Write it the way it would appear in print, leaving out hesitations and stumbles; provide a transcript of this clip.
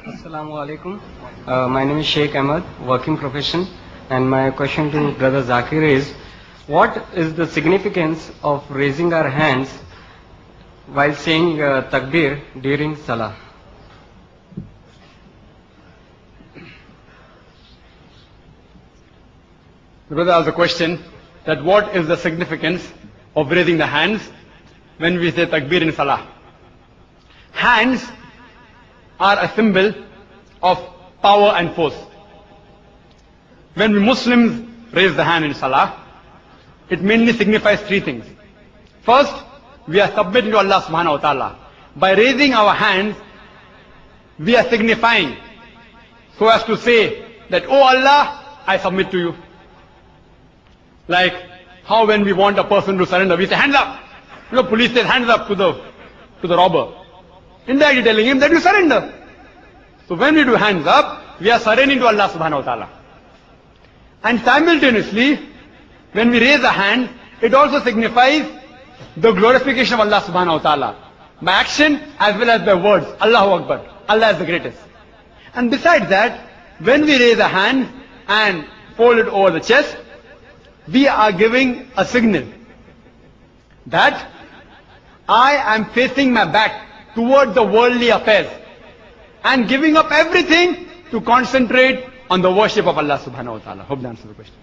Assalamu alaikum. My name is Sheikh Ahmed, working profession, and my question to Brother Zakir is, what is the significance of raising our hands while saying takbir during Salah? The brother asked the question that what is the significance of raising the hands when we say takbir in Salah? Hands are a symbol of power and force. When we Muslims raise the hand in Salah, it mainly signifies three things. First, we are submitting to Allah subhanahu wa ta'ala. By raising our hands, we are signifying so as to say that, oh Allah, I submit to you. Like how when we want a person to surrender, we say hands up. You know, police says hands up to the robber. Indirectly telling him that you surrender. So when we do hands up, we are surrendering to Allah subhanahu wa ta'ala. And simultaneously, when we raise a hand, it also signifies the glorification of Allah subhanahu wa ta'ala. By action as well as by words. Allahu Akbar. Allah is the greatest. And besides that, when we raise a hand and fold it over the chest, we are giving a signal that I am facing my back toward the worldly affairs and giving up everything to concentrate on the worship of Allah subhanahu wa ta'ala. Hope that answers the question.